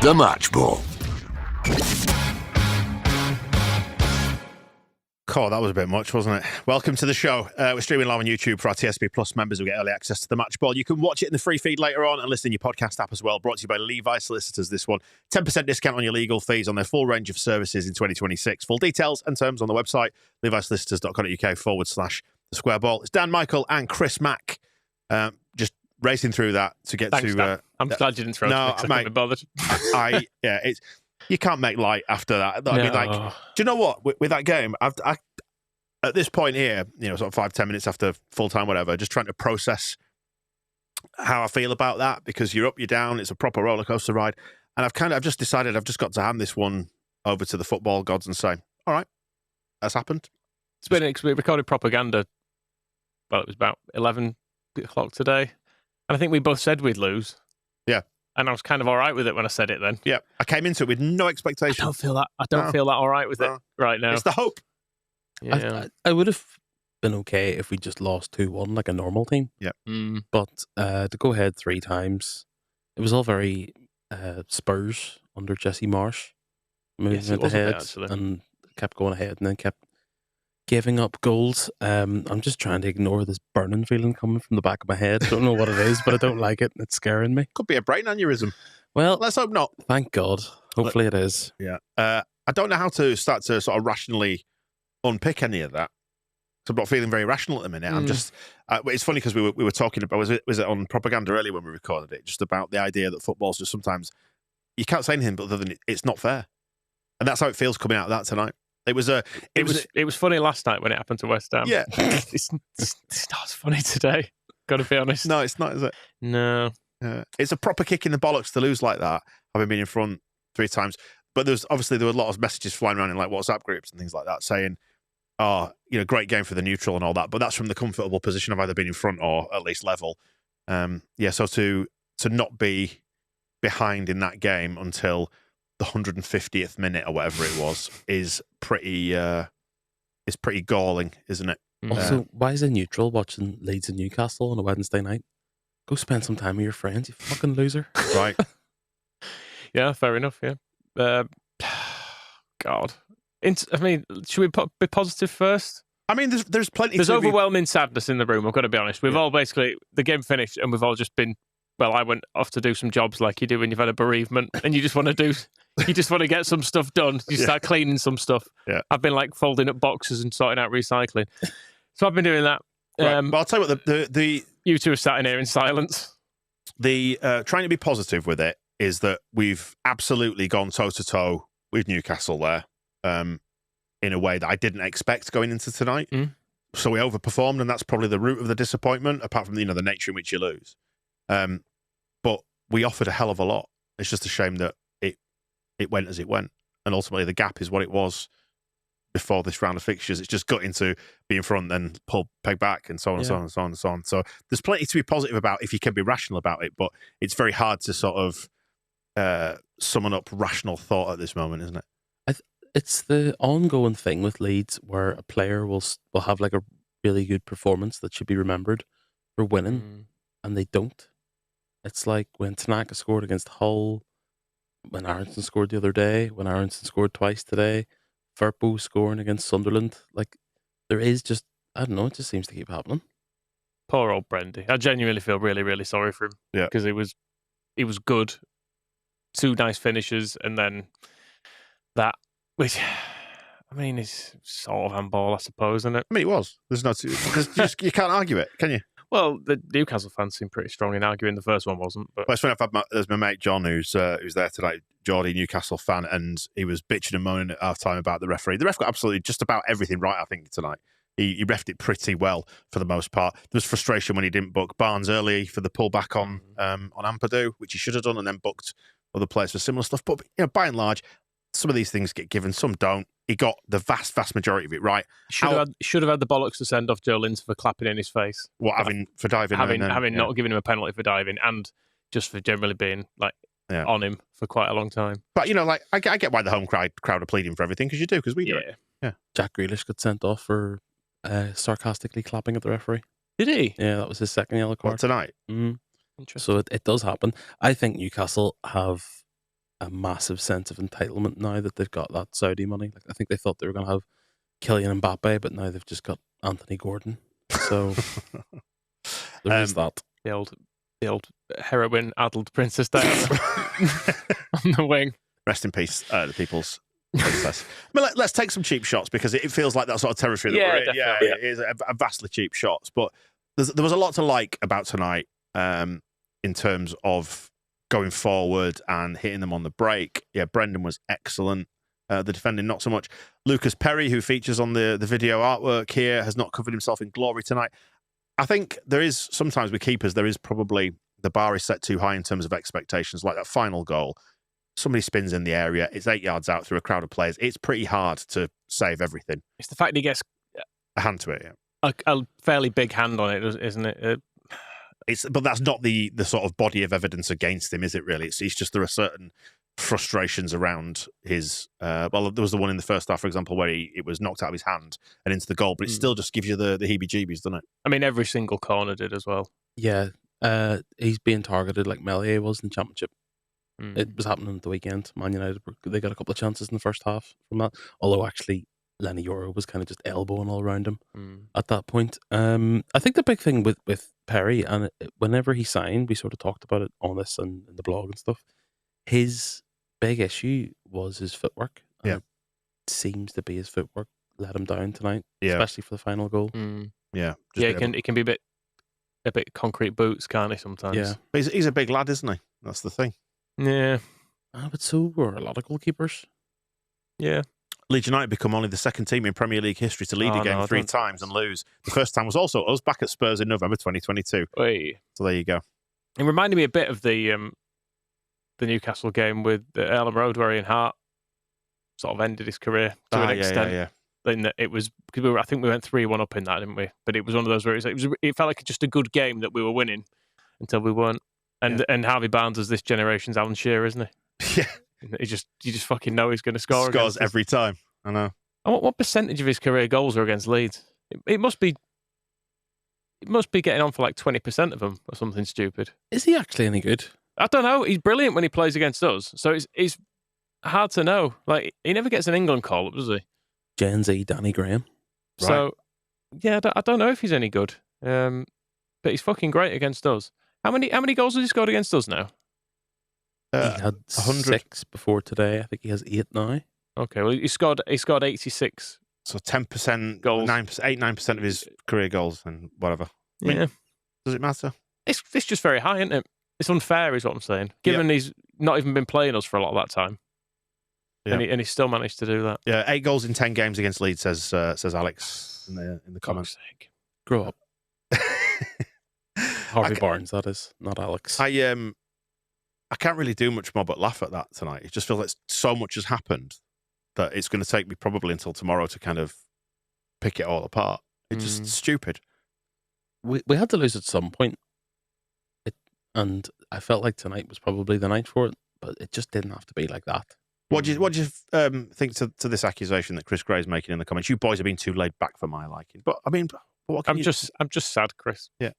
The Match Ball. Cool, that was a bit much, wasn't it? Welcome to the show. We're streaming live on YouTube for our TSB Plus members who get early access to the Match Ball. You can watch it in the free feed later on and listen in your podcast app as well. Brought to you by Levi Solicitors, this one. 10% discount on your legal fees on their full range of services in 2026. Full details and terms on the website, levisolicitors.co.uk/the square ball. It's Dan, Michael and Chris Mack. Just racing through that to get Thanks, to... Dan. I'm glad you didn't throw it to me, 'cause I couldn't be bothered. You can't make light after that. I mean, like, do you know what? With that game, at this point here, sort of 5-10 minutes after full time, whatever, just trying to process how I feel about that, because you're up, you're down. It's a proper roller coaster ride, and I've just decided I've just got to hand this one over to the football gods and say, all right, that's happened. We recorded propaganda. Well, it was about 11 o'clock today, and I think we both said we'd lose. Yeah. And I was kind of all right with it when I said it then. Yeah, I came into it with no expectation. I don't feel that all right with it right now. It's the hope. Yeah. I would have been okay if we just lost 2-1 like a normal team. Yeah. But to go ahead 3 times, it was all very Spurs under Jesse Marsh. Moving ahead and kept going ahead and then kept giving up goals. I'm just trying to ignore this burning feeling coming from the back of my head. I don't know what it is, but I don't like it. It's scaring me. Could be a brain aneurysm. Well, let's hope not. Thank God. Hopefully it is. Yeah. I don't know how to start to sort of rationally unpick any of that. So I'm not feeling very rational at the minute. I'm just... it's funny because we were talking about... Was it on propaganda earlier when we recorded it? Just about the idea that football's just sometimes... You can't say anything but other than it's not fair. And that's how it feels coming out of that tonight. It was funny last night when it happened to West Ham. Yeah. It's not as funny today. Got to be honest. No, it's not, is it? No. It's a proper kick in the bollocks to lose like that, having been in front 3 times. But there were a lot of messages flying around in like WhatsApp groups and things like that saying, great game for the neutral and all that. But that's from the comfortable position of either being in front or at least level. So to not be behind in that game until the 150th minute or whatever it was is pretty galling, isn't it? Also, why is a neutral watching Leeds and Newcastle on a Wednesday night? Go spend some time with your friends, you fucking loser. Right. Yeah, fair enough, yeah. God. Should we be positive first? I mean, there's plenty. There's overwhelming sadness in the room, I've got to be honest. We've all basically, the game finished and we've all just been, well, I went off to do some jobs like you do when you've had a bereavement and you just want to get some stuff done. You start cleaning some stuff. Yeah. I've been like folding up boxes and sorting out recycling. So I've been doing that. Right. But I'll tell you what, the you two are sat in here in silence. The trying to be positive with it is that we've absolutely gone toe-to-toe with Newcastle there in a way that I didn't expect going into tonight. So we overperformed, and that's probably the root of the disappointment, apart from the nature in which you lose. But we offered a hell of a lot. It's just a shame that it went as it went. And ultimately the gap is what it was before this round of fixtures. It's just got into be in front, then pull peg back, and so on and so on and so on and so on. So there's plenty to be positive about if you can be rational about it, but it's very hard to sort of summon up rational thought at this moment, isn't it? It's the ongoing thing with Leeds where a player will have like a really good performance that should be remembered for winning, and they don't. It's like when Tanaka scored against Hull, when Aronson scored the other day, when Aronson scored twice today, Firpo scoring against Sunderland. Like, there is just, I don't know, it just seems to keep happening. Poor old Brendy. I genuinely feel really, really sorry for him. Yeah. Because he was good. 2 nice finishes, and then that, which, I mean, is sort of handball, I suppose, isn't it? I mean, it was. You can't argue it, can you? Well, the Newcastle fans seem pretty strong in arguing the first one wasn't. But it's funny, there's my mate John who's there tonight, Geordie, Newcastle fan, and he was bitching and moaning at half time about the referee. The ref got absolutely just about everything right, I think, tonight. He refed it pretty well for the most part. There was frustration when he didn't book Barnes early for the pullback on Ampadu, which he should have done, and then booked other players for similar stuff. But by and large, some of these things get given, some don't. He got the vast majority of it right. Should have had the bollocks to send off Joe Linton for clapping in his face. What, for diving? Having not given him a penalty for diving, and just for generally being on him for quite a long time. But I get why the home crowd are pleading for everything, because you do, because we do it. Yeah. Jack Grealish got sent off for sarcastically clapping at the referee. Did he? Yeah, that was his second yellow card. Tonight? Mm-hmm. Interesting. So it does happen. I think Newcastle have a massive sense of entitlement now that they've got that Saudi money. Like, I think they thought they were going to have Kylian Mbappe, but now they've just got Anthony Gordon. So there is that. The old heroin-addled Princess Diana on the wing. Rest in peace, the people's princess. I mean, let's take some cheap shots because it feels like that sort of territory that we're in. Definitely. Yeah, it is a vastly cheap shots. But there was a lot to like about tonight in terms of going forward and hitting them on the break. Yeah, Brendan was excellent. The defending, not so much. Lucas Perry, who features on the video artwork here, has not covered himself in glory tonight. I think there is, sometimes with keepers, there is probably, the bar is set too high in terms of expectations. Like that final goal, somebody spins in the area, it's 8 yards out through a crowd of players. It's pretty hard to save everything. It's the fact he gets a hand to it, yeah. A fairly big hand on it, isn't it? But that's not the sort of body of evidence against him, is it really? It's just there are certain frustrations around his... well, there was the one in the first half, for example, where it was knocked out of his hand and into the goal, but it still just gives you the heebie-jeebies, doesn't it? I mean, every single corner did as well. Yeah, he's being targeted like Melier was in the Championship. It was happening at the weekend. Man United, they got a couple of chances in the first half from that. Although, actually, Lenny Yoro was kind of just elbowing all around him at that point. I think the big thing with Perry, and whenever he signed, we sort of talked about it on this and in the blog and stuff, his big issue was his footwork. And it seems to be his footwork let him down tonight, especially for the final goal. Yeah. It can be a bit concrete boots, can't he, sometimes? Yeah. But he's a big lad, isn't he? That's the thing. Yeah. But so were a lot of goalkeepers. Yeah. Leeds United become only the second team in Premier League history to lead a game 3 times and lose. The first time was also us back at Spurs in November 2022. Wait. So there you go. It reminded me a bit of the Newcastle game with Ellen Road, where Ian Hart sort of ended his career to an extent. Yeah. Then it was because I think we went 3-1 up in that, didn't we? But it was one of those where it felt like just a good game that we were winning until we weren't. And Harvey Barnes is this generation's Alan Shearer, isn't he? Yeah. You just fucking know he's going to score. Scores every time. I know. And what percentage of his career goals are against Leeds? It must be getting on for like 20% of them or something stupid. Is he actually any good? I don't know. He's brilliant when he plays against us. So it's hard to know. Like, he never gets an England call up, does he? Gen Z Danny Graham. So, yeah, I don't know if he's any good. But he's fucking great against us. How many goals has he scored against us now? He had 106 before today. I think he has 8 now. Okay, well, he scored 86. So 10% goals, 9% of his career goals and whatever. I mean, does it matter? It's just very high, isn't it? It's unfair, is what I'm saying. Given he's not even been playing us for a lot of that time, and he still managed to do that. Yeah, 8 goals in 10 games against Leeds, says Alex in the comments. Grow up. Harvey Barnes, that is, not Alex. I can't really do much more but laugh at that tonight. It just feels like so much has happened that it's going to take me probably until tomorrow to kind of pick it all apart. It's just stupid. We had to lose at some point, and I felt like tonight was probably the night for it, but it just didn't have to be like that. What do you think to this accusation that Chris Gray's making in the comments? You boys have been too laid back for my liking. But I mean, I'm just sad, Chris. Yeah.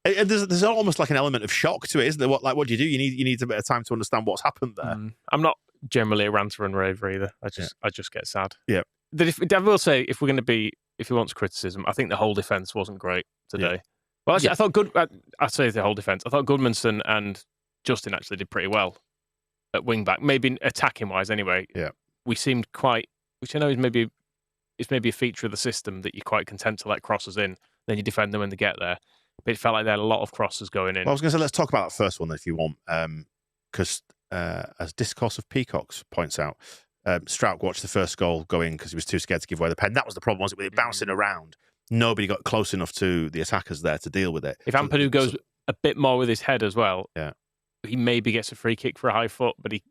There's almost like an element of shock to it, isn't there? What do you do? You need a bit of time to understand what's happened there. I'm not generally a ranter and raver either. I just get sad. Yeah. I will say, if he wants criticism, I think the whole defence wasn't great today. Yeah. Well, actually, I thought I say the whole defence. I thought Goodmanson and Justin actually did pretty well at wing back, maybe attacking wise. Anyway, we seemed quite, which I know is maybe a feature of the system that you're quite content to let crosses in, then you defend them when they get there. But it felt like they had a lot of crosses going in. Well, I was going to say, let's talk about that first one then, if you want, because as Discourse of Peacocks points out, Strouk watched the first goal go in because he was too scared to give away the pen. That was the problem, was it? With it bouncing around, nobody got close enough to the attackers there to deal with it. If Ampadu goes a bit more with his head as well, he maybe gets a free kick for a high foot, but he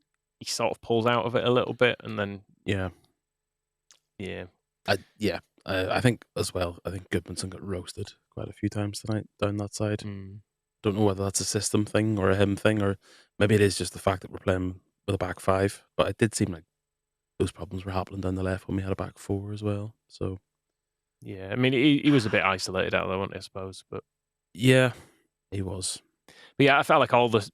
sort of pulls out of it a little bit, and then I think as well. I think Goodmanson got roasted quite a few times tonight down that side. Don't know whether that's a system thing or a him thing, or maybe it is just the fact that we're playing with a back 5. But it did seem like those problems were happening down the left when we had a back 4 as well. So yeah, I mean, he was a bit isolated out there, wasn't he, I suppose. But yeah, he was. But yeah, I felt like all the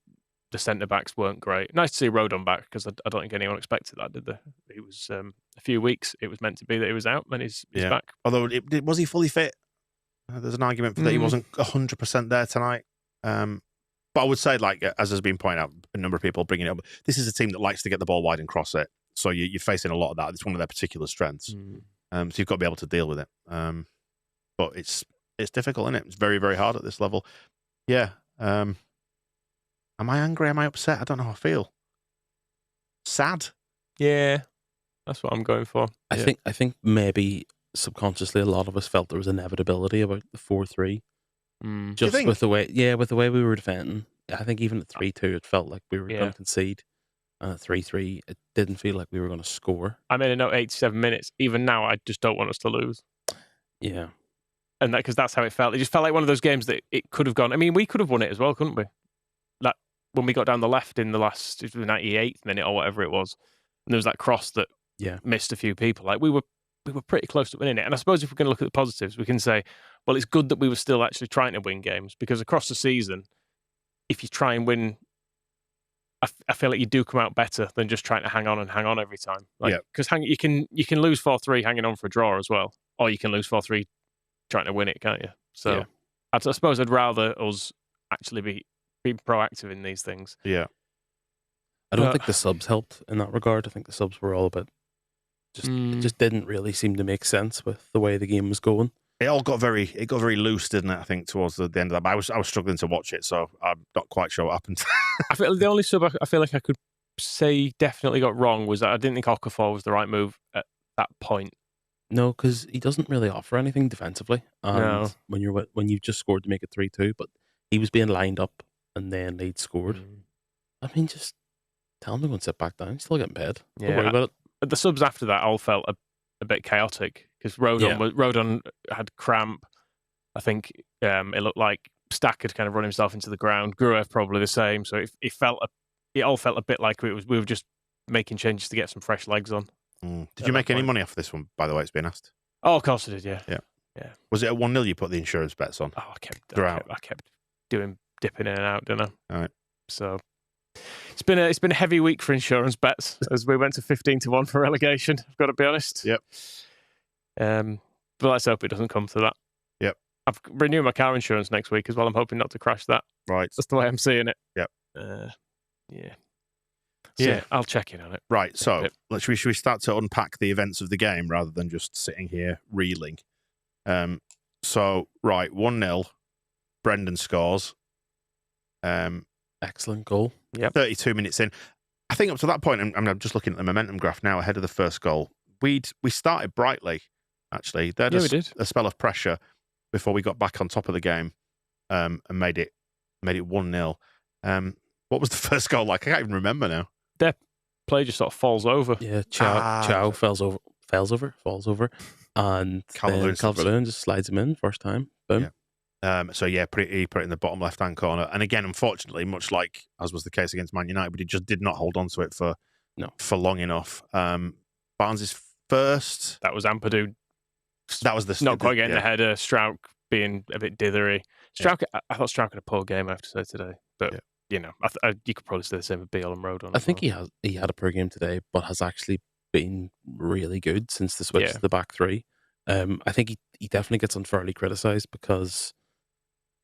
the centre-backs weren't great. Nice to see Rodon back, because I don't think anyone expected that, did they? He was a few weeks. It was meant to be that he was out, and he's back. Although, was he fully fit? There's an argument for that he wasn't 100% there tonight. But I would say, like, as has been pointed out, a number of people bringing it up, this is a team that likes to get the ball wide and cross it. So you're facing a lot of that. It's one of their particular strengths. So you've got to be able to deal with it. But it's difficult, isn't it? It's very, very hard at this level. Yeah. Am I angry? Am I upset? I don't know how I feel. Sad. Yeah, that's what I'm going for. I think maybe subconsciously a lot of us felt there was inevitability about the 4-3. Just with the way we were defending. I think even at 3-2, it felt like we were going to concede. And at 3-3, it didn't feel like we were going to score. I made a note 87 minutes. Even now, I just don't want us to lose. Yeah. And because that's how it felt. It just felt like one of those games that it could have gone. I mean, we could have won it as well, couldn't we? Like when we got down the left in the 98th minute or whatever it was, and there was that cross that missed a few people. Like we were pretty close to winning it. And I suppose if we're going to look at the positives, we can say, well, it's good that we were still actually trying to win games, because across the season, if you try and win, I feel like you do come out better than just trying to hang on every time. Because you can lose 4-3 hanging on for a draw as well, or you can lose 4-3 trying to win it, can't you? So I suppose I'd rather us actually be proactive in these things. Yeah. I don't think the subs helped in that regard. I think the subs were all a bit it just didn't really seem to make sense with the way the game was going. It got very loose, didn't it? I think towards the end of that. But I was struggling to watch it, so I'm not quite sure what happened. I feel the only sub I feel like I could say definitely got wrong was that I didn't think Okafor was the right move at that point. No, because he doesn't really offer anything defensively. And when you've just scored to make it 3-2, but he was being lined up and then Leeds scored. I mean, just tell him to go and sit back down. He's still getting paid. Don't worry about it. The subs after that all felt a bit chaotic, because Rodon had cramp. I think it looked like Stack had kind of run himself into the ground. Gruev probably the same. So it all felt a bit like we were just making changes to get some fresh legs on. Did you make any money off this one, by the way? It's been asked. Oh, of course I did. Yeah. Was it a 1-0 you put the insurance bets on? Oh, I kept dipping in and out, didn't I? All right. So it's been a heavy week for insurance bets, as we went to 15-1 for relegation. I've got to be honest. Yep. But let's hope it doesn't come to that. Yep. I've renewed my car insurance next week as well. I'm hoping not to crash that. Right. That's the way I'm seeing it. Yep. Yeah, I'll check in on it. Right, so should we start to unpack the events of the game rather than just sitting here reeling? 1-0, Brendan scores. Excellent goal. 32 minutes in. I think up to that point, I'm just looking at the momentum graph now ahead of the first goal. We started brightly, actually. They had a spell of pressure before we got back on top of the game and made it 1-0. What was the first goal like? I can't even remember now. Their play just sort of falls over. Yeah, Chow falls over, and Calvert-Lewin just slides him in first time. Boom. Yeah. He put it in the bottom left-hand corner. And again, unfortunately, much like as was the case against Man United, but he just did not hold on to it for long enough. Barnes' first. That was Ampadu. That was the not quite getting the header. Strauch being a bit dithery. Strauch, I thought Strauch had a poor game, I have to say, today. But you could probably say the same with Beale and Rodon. I think he had a poor game today, but has actually been really good since the switch to the back three. I think he definitely gets unfairly criticised because,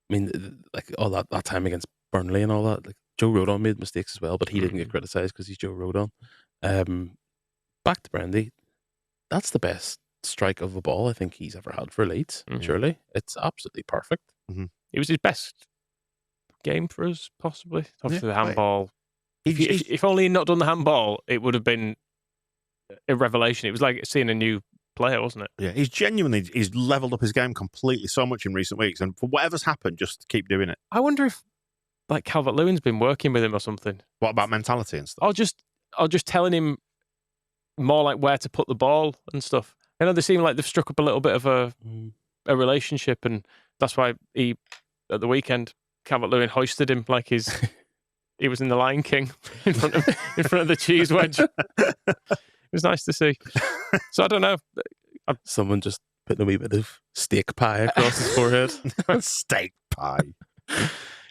I mean, like all that time against Burnley and all that, like Joe Rodon made mistakes as well, but he didn't get criticised because he's Joe Rodon. Back to Brandy, that's the best strike of a ball I think he's ever had for Leeds. Surely it's absolutely perfect. It was his best game for us, possibly. Obviously, the handball. If only he'd not done the handball, it would have been a revelation. It was like seeing a new player, wasn't it? Yeah, he's leveled up his game completely so much in recent weeks, and for whatever's happened, just keep doing it. I wonder if like Calvert-Lewin's been working with him or something. What about mentality and stuff? Or just telling him more like where to put the ball and stuff. I know they seem like they've struck up a little bit of a relationship, and that's why at the weekend Calvert-Lewin hoisted him like he was in the Lion King in front of the cheese wedge. It was nice to see. So I don't know. Someone just putting a wee bit of steak pie across his forehead. Steak pie.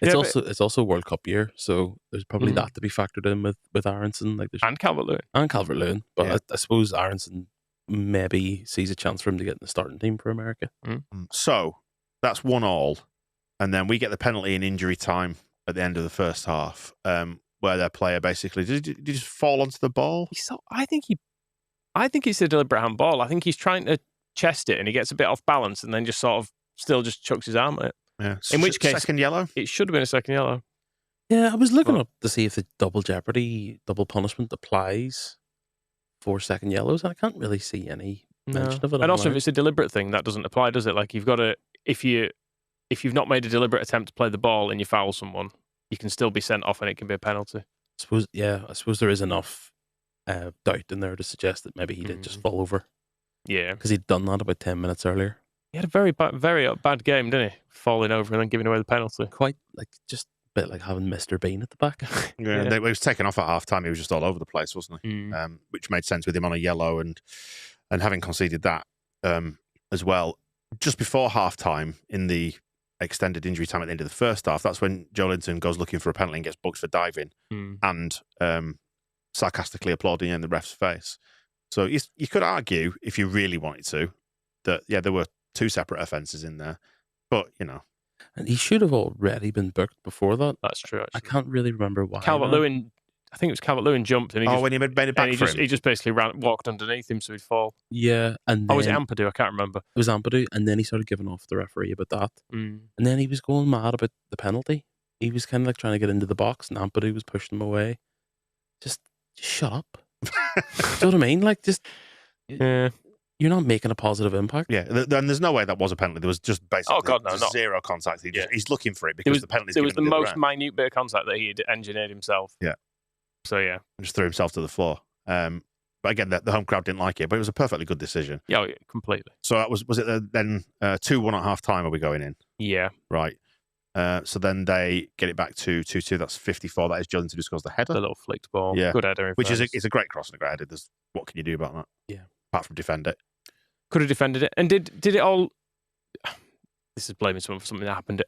It's also World Cup year, so there's probably that to be factored in with Aronson, and Calvert-Lewin. But I suppose Aronson maybe sees a chance for him to get in the starting team for America. So that's 1-1, and then we get the penalty in injury time at the end of the first half, where their player basically did he just fall onto the ball? I think it's a deliberate handball. I think he's trying to chest it, and he gets a bit off balance, and then just sort of still just chucks his arm at it. Yeah. In which case, second yellow. It should have been a second yellow. Yeah, I was looking up to see if the double jeopardy, double punishment applies for second yellows, and I can't really see any mention of it. And also, if it's a deliberate thing, that doesn't apply, does it? Like you've got to, if you've not made a deliberate attempt to play the ball and you foul someone, you can still be sent off, and it can be a penalty. I suppose there is enough doubt in there to suggest that maybe he did just fall over. Yeah, because he'd done that about 10 minutes earlier. He had a very bad game, didn't he? Falling over and then giving away the penalty. Quite just a bit like having Mr. Bean at the back. He was taken off at half time. He was just all over the place, wasn't he? Which made sense with him on a yellow and having conceded that as well. Just before half time, in the extended injury time at the end of the first half, that's when Joe Linton goes looking for a penalty and gets booked for diving and sarcastically applauding in the ref's face. So you could argue, if you really wanted to, that there were two separate offences in there, but and he should have already been booked before that. That's true. Actually. I can't really remember why. Calvert-Lewin, I think it was Calvert-Lewin jumped, and when he made it back for him, he just basically walked underneath him, so he'd fall. Yeah, and then, was it Ampadu? I can't remember. It was Ampadu, and then he started giving off the referee about that, and then he was going mad about the penalty. He was kind of like trying to get into the box, and Ampadu was pushing him away. Just shut up. Do you know what I mean? Like, just you're not making a positive impact. Yeah, and there's no way that was a penalty. There was just basically zero contact. He's looking for it because the penalty. There was the most minute bit of contact that he had engineered himself. Yeah. So just threw himself to the floor. But again, the home crowd didn't like it, but it was a perfectly good decision. Yeah, completely. So that was it then 2-1 at half time? Are we going in? Yeah. Right. So then they get it back to 2-2. That's 54. That is Joe Linton who scores the header. The little flicked ball. Yeah. Good header. Which is a great cross and a great header. What can you do about that? Yeah. Apart from defend it. Could have defended it. And did it all... This is blaming someone for something that happened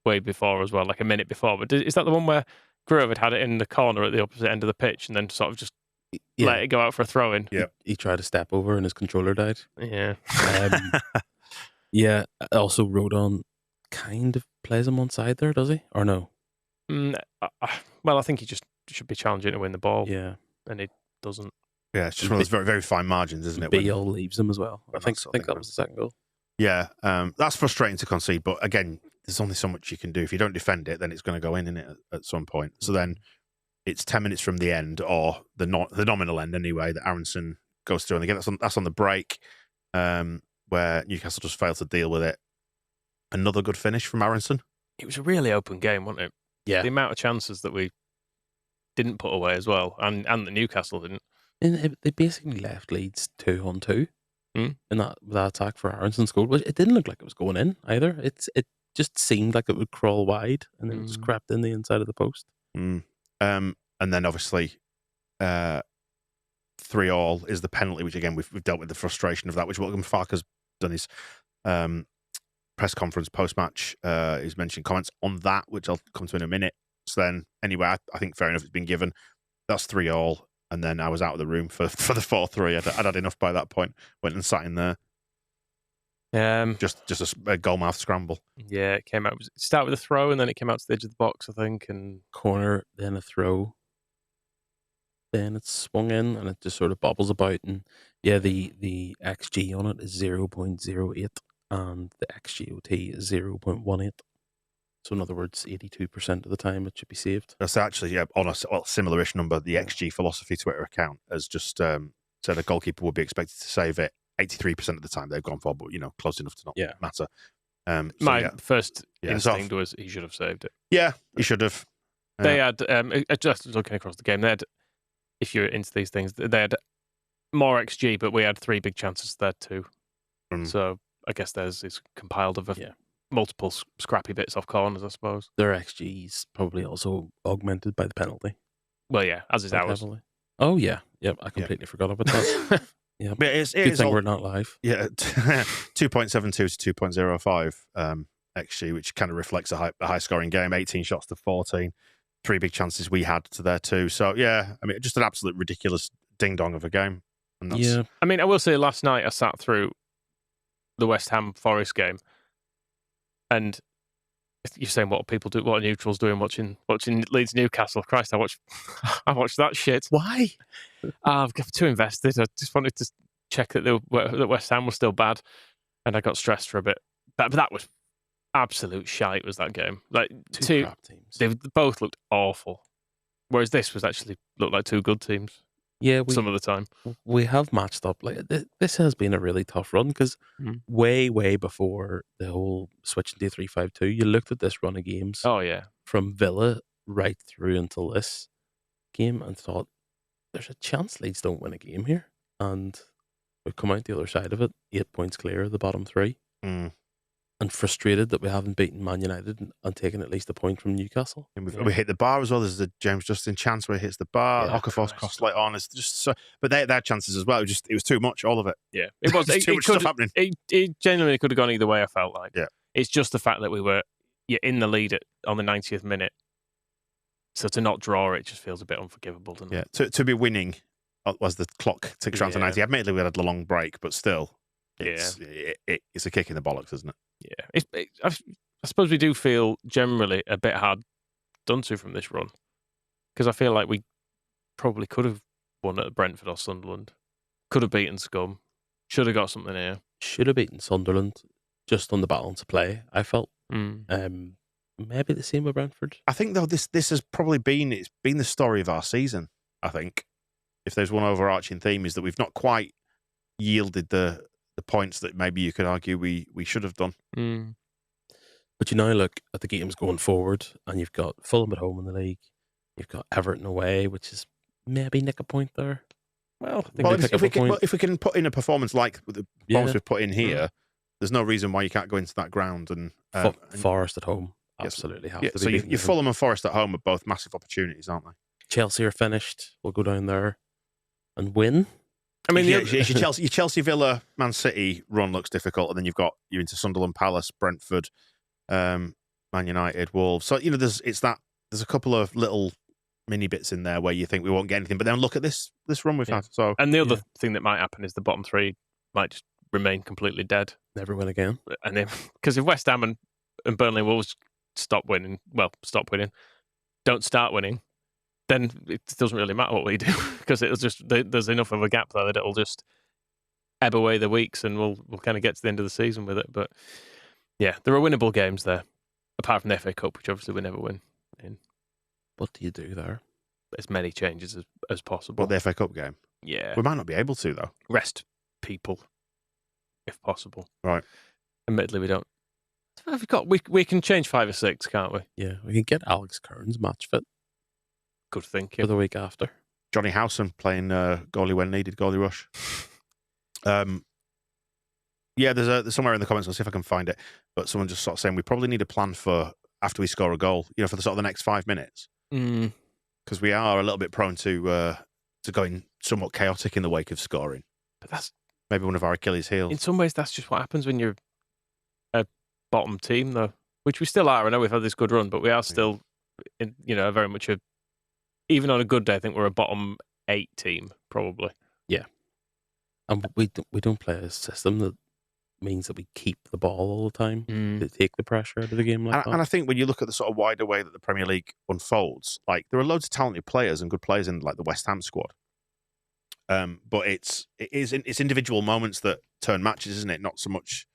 way before as well, like a minute before. But is that the one where Grove had it in the corner at the opposite end of the pitch and then sort of just let it go out for a throw-in? Yeah. He tried to step over and his controller died. Yeah. Yeah. Also, Rodon kind of plays him on side there, does he? Or no? Well, I think he just should be challenging to win the ball. Yeah. And he doesn't. Yeah, it's just one of those very, very fine margins, isn't it? Beale leaves him as well. I think that was the second goal. Yeah, that's frustrating to concede. But again, there's only so much you can do. If you don't defend it, then it's going to go in, isn't it, at some point? So then it's 10 minutes from the end, or the nominal end anyway, that Aronson goes through. And again, that's on the break, where Newcastle just failed to deal with it. Another good finish from Aronson. It was a really open game, wasn't it? Yeah. The amount of chances that we didn't put away as well, and the Newcastle didn't. And they basically left Leeds 2-on-2 in that attack for Aronson's goal. It didn't look like it was going in either. It just seemed like it would crawl wide and then it just crept in the inside of the post. And then obviously 3-3 is the penalty, which again we've dealt with the frustration of that, which William Farker's done his press conference post-match. He's mentioned comments on that, which I'll come to in a minute. So then, anyway, I think fair enough, it's been given. That's 3-3. And then I was out of the room for the 4-3. I'd had enough by that point. Went and sat in there. Just a goalmouth scramble. Yeah, it came out. It started with a throw, and then it came out to the edge of the box, I think, and corner, then a throw, then it swung in, and it just sort of bobbles about. And yeah, the XG on it is 0.08, and the XGOT is 0.18. So in other words, 82% of the time it should be saved. That's actually on a similar-ish number. The XG Philosophy Twitter account has just said a goalkeeper would be expected to save it 83% of the time they've gone for, but close enough to not matter. My first instinct was he should have saved it. Yeah, he should have. They had just looking across the game. They had, if you're into these things, they had more XG, but we had 3 big chances there too. So I guess theirs is compiled of multiple scrappy bits off corners, I suppose. Their XG is probably also augmented by the penalty. Well, yeah, as is ours. Heavily. Oh, yeah. Yep, I completely forgot about that. Yeah, but it's good thing we're not live. Yeah, 2.72 to 2.05. XG, which kind of reflects a high-scoring game. 18 shots to 14. 3 big chances we had to their 2. So, yeah, I mean, just an absolute ridiculous ding-dong of a game. And that's... Yeah. I mean, I will say last night I sat through the West Ham Forest game, and you're saying what people do, what are neutrals doing watching Leeds Newcastle? Christ, I watched that shit. Why? I've got too invested. I just wanted to check that West Ham was still bad, and I got stressed for a bit. But that was absolute shite. Was that game? Like Two crap teams. They both looked awful. Whereas this was actually looked like 2 good teams. Yeah, some of the time we have matched up. Like this has been a really tough run because way before the whole switching to 3-5-2, you looked at this run of games. Oh yeah, from Villa right through until this game and thought, there's a chance Leeds don't win a game here, and we've come out the other side of it, 8 points clear of the bottom 3, and frustrated that we haven't beaten Man United and taken at least a point from Newcastle. And we hit the bar as well. There's the James Justin chance where he hits the bar. Okafor's cross light on. It's just so, but they had chances as well. It was too much, all of it. Yeah, it was too much stuff happening. It genuinely could have gone either way. I felt like. Yeah, it's just the fact that we were in the lead on the 90th minute. So to not draw it just feels a bit unforgivable, doesn't it? Yeah, to be winning as the clock ticks around to 90. Admittedly, we had a long break, but still, it's a kick in the bollocks, isn't it? Yeah, I suppose we do feel generally a bit hard done to from this run, because I feel like we probably could have won at Brentford or Sunderland, could have beaten Scum, should have got something here. Should have beaten Sunderland just on the balance of play, I felt. Maybe the same with Brentford. I think, though, this has probably been the story of our season, I think. If there's one overarching theme, is that we've not quite yielded the points that maybe you could argue we should have done. But you now look at the games going forward, and you've got Fulham at home in the league, you've got Everton away, which is maybe nick a point there. Well, if we can put in a performance like the performance we've put in here, there's no reason why you can't go into that ground and Forest at home absolutely have to be. So your Fulham and Forest at home are both massive opportunities, aren't they? Chelsea are finished. We'll go down there and win. I mean, your Chelsea, Villa, Man City run looks difficult, and then you're into Sunderland, Palace, Brentford, Man United, Wolves. So there's a couple of little mini bits in there where you think we won't get anything, but then look at this run we've had. So, and the other thing that might happen is the bottom 3 might just remain completely dead, never win again. And then because if West Ham and Burnley Wolves stop winning, don't start winning, then it doesn't really matter what we do, because it'll just there's enough of a gap there that it'll just ebb away the weeks, and we'll kind of get to the end of the season with it. But yeah, there are winnable games there, apart from the FA Cup, which obviously we never win in. What do you do there? As many changes as possible. Well, the FA Cup game? Yeah. We might not be able to, though. Rest people, if possible. Right. Admittedly, we don't. We can change 5 or 6, can't we? Yeah, we can get Alex Kearns match fit. Good thinking. For the week after. Johnny Howson playing goalie when needed, goalie rush. Yeah, there's somewhere in the comments, I'll see if I can find it, but someone just sort of saying we probably need a plan for after we score a goal, for the sort of the next 5 minutes. Because we are a little bit prone to going somewhat chaotic in the wake of scoring. But that's maybe one of our Achilles heels. In some ways, that's just what happens when you're a bottom team, though, which we still are. I know we've had this good run, but we are still, very much even on a good day, I think we're a bottom 8 team, probably. Yeah. And we don't play a system that means that we keep the ball all the time to take the pressure out of the game like that. And I think when you look at the sort of wider way that the Premier League unfolds, like there are loads of talented players and good players in like the West Ham squad. But it's individual moments that turn matches, isn't it? Not so much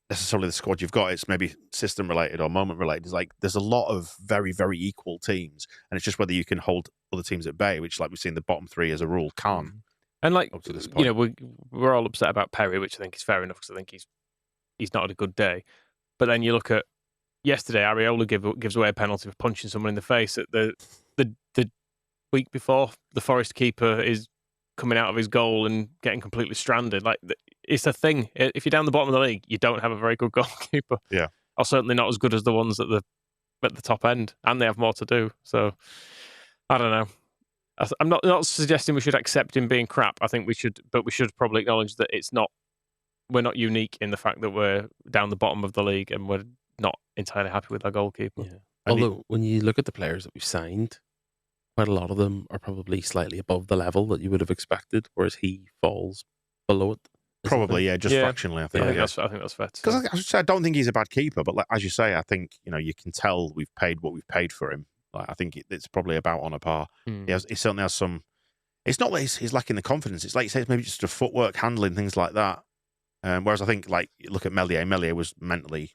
necessarily the squad you've got. It's maybe system related or moment related. It's like there's a lot of very, very equal teams, and it's just whether you can hold other teams at bay, which, like we've seen, the bottom 3 as a rule can't. And like up to this point, we're all upset about Perry, which I think is fair enough because I think he's not had a good day. But then you look at yesterday, Areola gives away a penalty for punching someone in the face. At the week before, the Forest keeper is coming out of his goal and getting completely stranded. Like it's a thing. If you're down the bottom of the league, you don't have a very good goalkeeper. Yeah, or certainly not as good as the ones at the top end, and they have more to do. So I don't know. I'm not suggesting we should accept him being crap. I think we should, but we should probably acknowledge that we're not unique in the fact that we're down the bottom of the league and we're not entirely happy with our goalkeeper. Yeah. Although, when you look at the players that we've signed, quite a lot of them are probably slightly above the level that you would have expected, whereas he falls below it. Probably, yeah, just fractionally, I think. I think that's fair. Because I don't think he's a bad keeper, but like, as you say, I think you can tell we've paid what we've paid for him. Like, I think it's probably about on a par. He certainly has some. It's not that he's lacking the confidence. It's like you say, it's maybe just a footwork, handling, things like that. Whereas I think, like, you look at Meslier. Meslier was mentally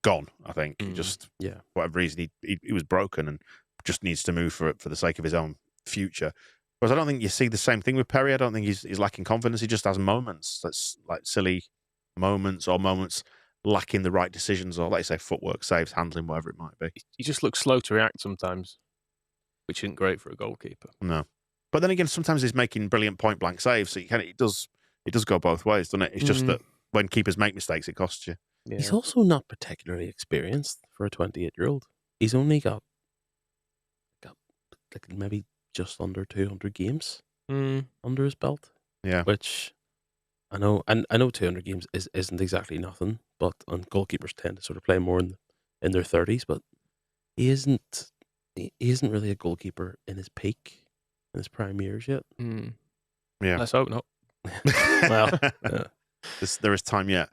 gone. I think just for whatever reason he was broken and just needs to move for the sake of his own future. Whereas I don't think you see the same thing with Perry. I don't think he's lacking confidence. He just has moments that's like silly moments or moments lacking the right decisions or, like you say, footwork, saves, handling, whatever it might be. He just looks slow to react sometimes, which isn't great for a goalkeeper. No. But then again, sometimes he's making brilliant point-blank saves, so it does go both ways, doesn't it? It's just that when keepers make mistakes, it costs you. Yeah. He's also not particularly experienced for a 28-year-old. He's only got like maybe just under 200 games under his belt. Yeah, which I know 200 games isn't exactly nothing, but goalkeepers tend to sort of play more in their 30s. But he isn't really a goalkeeper in his peak, in his prime years yet. Yeah, let's hope not. Well, there is time yet.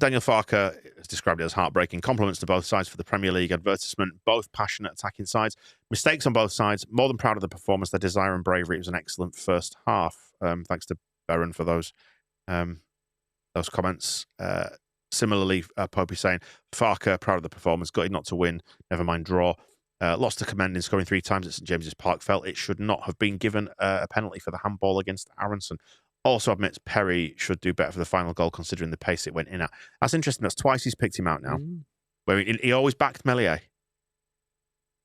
Daniel Farke has described it as heartbreaking. Compliments to both sides for the Premier League advertisement. Both passionate attacking sides. Mistakes on both sides. More than proud of the performance, their desire and bravery. It was an excellent first half. Thanks to Baron for those comments. Similarly, Popey saying, Farke, proud of the performance. Gutted not to win. Never mind draw. Lost to commend in scoring 3 times at St James's Park. Felt it should not have been given a penalty for the handball against Aronson. Also admits Perry should do better for the final goal, considering the pace it went in at. That's interesting. That's twice he's picked him out now. Where he always backed Meslier,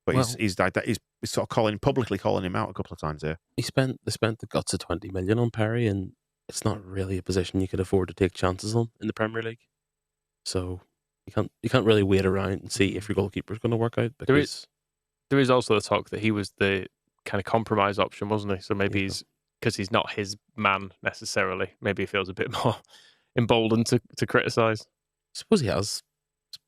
but he's sort of publicly calling him out a couple of times here. They spent the guts of 20 million on Perry, and it's not really a position you could afford to take chances on in the Premier League. So you can't really wait around and see if your goalkeeper is going to work out. Because there is also the talk that he was the kind of compromise option, wasn't he? So maybe because he's not his man necessarily, maybe he feels a bit more emboldened to criticise. I suppose he has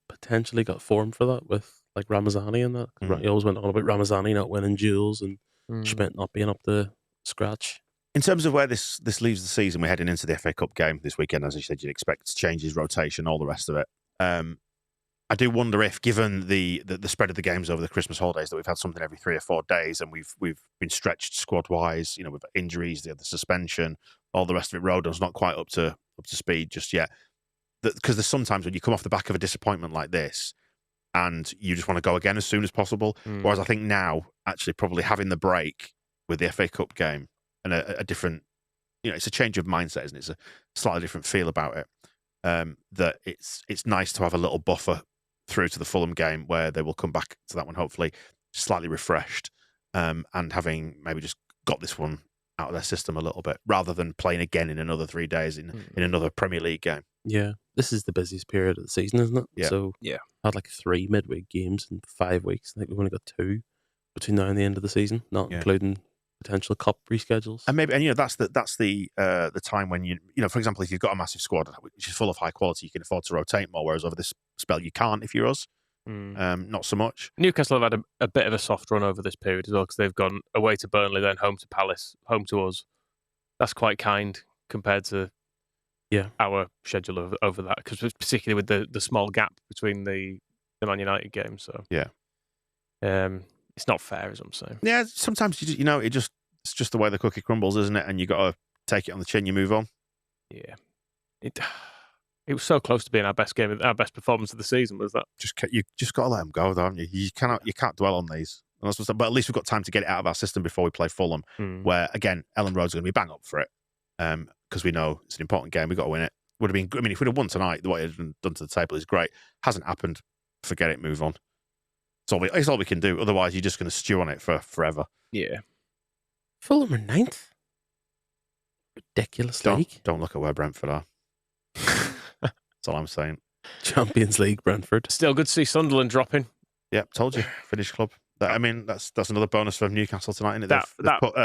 potentially got form for that with like Ramazani and that. He always went on about Ramazani not winning duels and Schmidt not being up to scratch. In terms of where this leaves the season, we're heading into the FA Cup game this weekend. As you said, you'd expect changes, rotation, all the rest of it. I do wonder if, given the spread of the games over the Christmas holidays, that we've had something every 3 or 4 days, and we've been stretched squad wise. With injuries, the suspension, all the rest of it. Rodon's not quite up to speed just yet. Because there's sometimes when you come off the back of a disappointment like this, and you just want to go again as soon as possible. Whereas I think now, actually, probably having the break with the FA Cup game and a different, it's a change of mindset, isn't it? It's a slightly different feel about it. That it's nice to have a little buffer through to the Fulham game where they will come back to that one hopefully slightly refreshed, and having maybe just got this one out of their system a little bit rather than playing again in another 3 days in another Premier League game. Yeah, this is the busiest period of the season, isn't it? Yeah. So had like 3 midweek games in 5 weeks. I think we've only got 2 between now and the end of the season, not including potential cup reschedules. And maybe that's the time when for example, if you've got a massive squad which is full of high quality, you can afford to rotate more, whereas over this spell you can't if you're us. Not so much. Newcastle have had a bit of a soft run over this period as well, because they've gone away to Burnley, then home to Palace, home to us. That's quite kind compared to our schedule over that, because particularly with the small gap between the Man United games. So it's not fair, as I'm saying. Yeah, sometimes it's just the way the cookie crumbles, isn't it? And you got to take it on the chin. You move on. Yeah, it was so close to being our best game, our best performance of the season. Was that? You just got to let them go, though, haven't you? You can't dwell on these. But at least we've got time to get it out of our system before we play Fulham, where again Ellen Road's going to be bang up for it, because we know it's an important game. We've got to win it. Would have been. I mean, if we'd have won tonight, what it had done to the table is great. Hasn't happened. Forget it. Move on. It's all we can do. Otherwise, you're just going to stew on it for forever. Yeah. Fulham are 9th. Ridiculous league. Don't look at where Brentford are. That's all I'm saying. Champions League, Brentford. Still good to see Sunderland dropping. Yep, told you. Finnish club. I mean, that's another bonus for Newcastle tonight, isn't it? They've put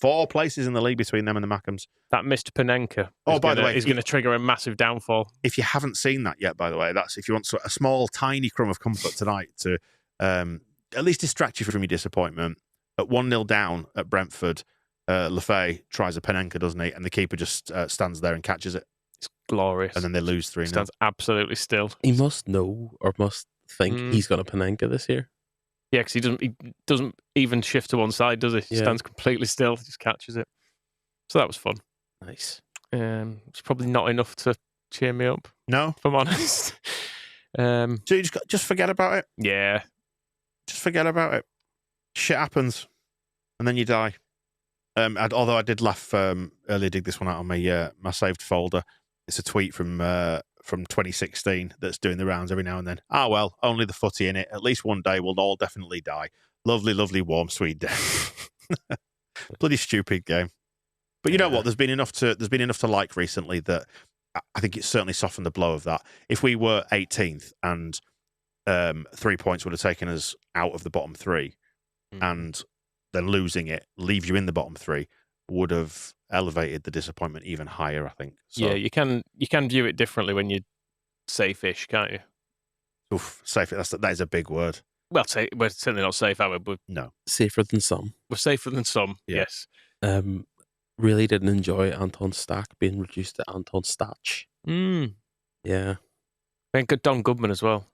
4 places in the league between them and the Mackhams. That missed Panenka. By the way, is going to trigger a massive downfall. If you haven't seen that yet, by the way, that's if you want a small, tiny crumb of comfort tonight to at least distract you from your disappointment. At 1-0 down at Brentford, Lefay tries a Panenka, doesn't he? And the keeper just stands there and catches it. It's glorious. And then they lose 3-0. Stands absolutely still. He must know or must think he's got a Panenka this year. Yeah, because he doesn't even shift to one side, does he? He stands completely still, just catches it. So that was fun. Nice. It's probably not enough to cheer me up. No, if I'm honest. So you just forget about it. Yeah, just forget about it. Shit happens, and then you die. Although I did laugh earlier, dig this one out on my saved folder. It's a tweet from 2016 that's doing the rounds every now and then. Well, only the footy in it. At least one day we'll all definitely die. Lovely, lovely, warm, sweet day. Bloody stupid game. But you know what? There's been enough to like recently that I think it's certainly softened the blow of that. If we were 18th and 3 points would have taken us out of the bottom 3, and then losing it leave you in the bottom 3 would have elevated the disappointment even higher, I think. So, yeah, you can view it differently when you're safe-ish, can't you? Oof, safe. That is a big word. Well, we're certainly not safe, are we? No. Safer than some. We're safer than some, yeah. Yes. Really didn't enjoy Anton Stack being reduced to Anton Stach. Yeah. And Don Goodman as well.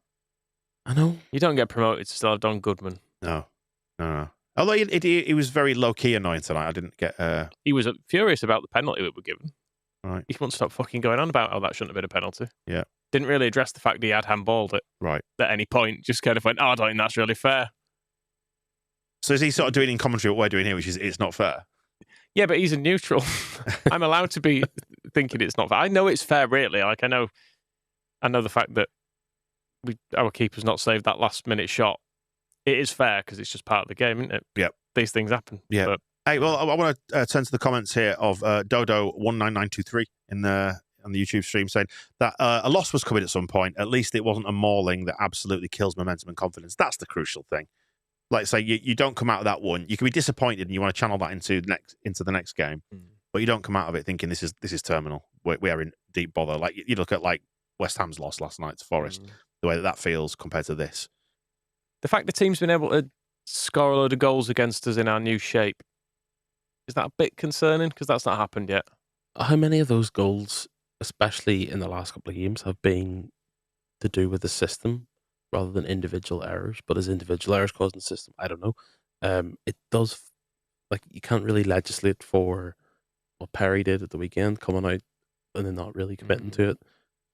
I know. You don't get promoted to still have Don Goodman. No. Although he was very low-key annoying tonight. I didn't get... He was furious about the penalty that were given. Right. He won't stop fucking going on about how that shouldn't have been a penalty. Yeah. Didn't really address the fact that he had handballed it. Right. At any point. Just kind of went, I don't think that's really fair. So is he sort of doing in commentary what we're doing here, which is it's not fair? Yeah, but he's a neutral. I'm allowed to be thinking it's not fair. I know it's fair, really. Like I know the fact that our keeper's not saved that last-minute shot. It is fair because it's just part of the game, isn't it? Yep. These things happen. Yeah. But, hey, well, I want to turn to the comments here of Dodo19923 on the YouTube stream saying that a loss was coming at some point. At least it wasn't a mauling that absolutely kills momentum and confidence. That's the crucial thing. Like say, you don't come out of that one. You can be disappointed and you want to channel that into the next game, but you don't come out of it thinking this is terminal. We are in deep bother. Like you look at like West Ham's loss last night to Forest, the way that feels compared to this. The fact the team's been able to score a load of goals against us in our new shape, is that a bit concerning? Because that's not happened yet. How many of those goals, especially in the last couple of games, have been to do with the system rather than individual errors? But as individual errors causing the system, I don't know. It does, like, you can't really legislate for what Perry did at the weekend, coming out and then not really committing to it.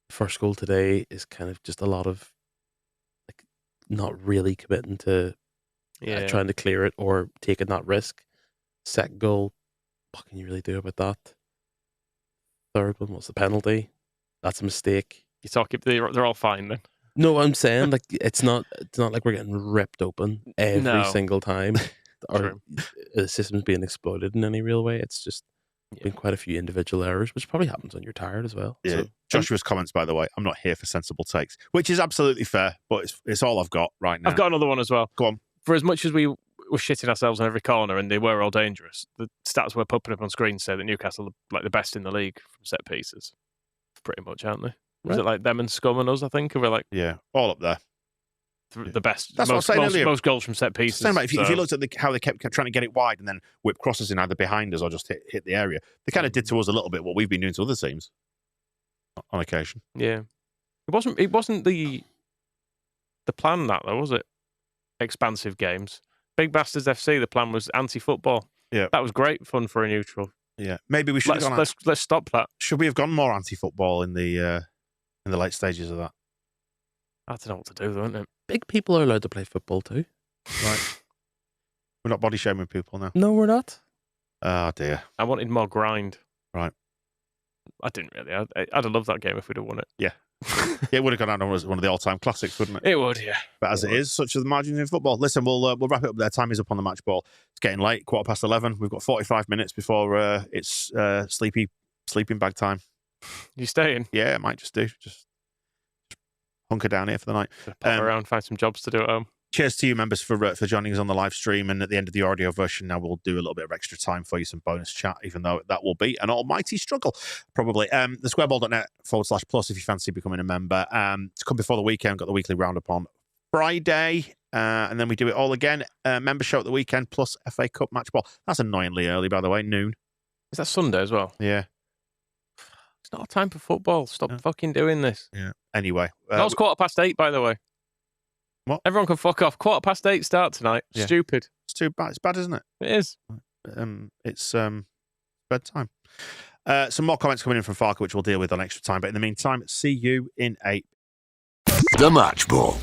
First goal today is kind of just a lot of like not really committing to trying to clear it or taking that risk. Second goal, what can you really do about that? Third one was the penalty. That's a mistake. You talk, they're all fine then. No, I'm saying like it's not like we're getting ripped open every single time, or the system's being exploited in any real way. It's just been quite a few individual errors, which probably happens when you're tired as well. Yeah. So, Joshua's comments, by the way, I'm not here for sensible takes, which is absolutely fair, but it's all I've got right now. I've got another one as well. Go on. For as much as we were shitting ourselves on every corner and they were all dangerous, the stats we're popping up on screen say that Newcastle are like the best in the league from set pieces. Pretty much, aren't they? Was it like them and Scum and us, I think? Or we're like all up there. The best. That's what I was saying earlier. Most goals from set pieces. If you looked at how they kept trying to get it wide and then whip crosses in either behind us or just hit the area, they kind of did to us a little bit what we've been doing to other teams on occasion. Yeah, it wasn't the plan that though, was it? Expansive games. Big Bastards FC. The plan was anti-football. Yeah, that was great fun for a neutral. Yeah, maybe we should. Let's stop that. Should we have gone more anti-football in the late stages of that? I don't know what to do, though, isn't it? Big people are allowed to play football too. Right. We're not body shaming people now. No, we're not. Oh dear. I wanted more grind. Right. I didn't really. I'd have loved that game if we'd have won it. Yeah. It would have gone down as one of the all-time classics, wouldn't it? It would, yeah. But as it is, such are the margins in football. Listen, we'll wrap it up there. Time is up on the match ball. It's getting late, 11:15. We've got 45 minutes before it's sleeping bag time. You staying? Yeah, I might just hunker down here for the night. Pop around, find some jobs to do at home. cheers to you members for joining us on the live stream. And at the end of the audio version, now we'll do a little bit of extra time for you, some bonus chat, even though that will be an almighty struggle, probably. The squareball.net/plus if you fancy becoming a member. To come before the weekend, got the weekly roundup on Friday. And then we do it all again. Member show at the weekend, plus FA Cup match ball. That's annoyingly early, by the way, noon. Is that Sunday as well? Yeah. It's not a time for football. Stop fucking doing this. Yeah. Anyway. That was 8:15, by the way. What? Everyone can fuck off. 8:15 start tonight. Yeah. Stupid. It's too bad. It's bad, isn't it? It is. It's bedtime. Some more comments coming in from Farker, which we'll deal with on extra time. But in the meantime, see you in 8. The Match Ball.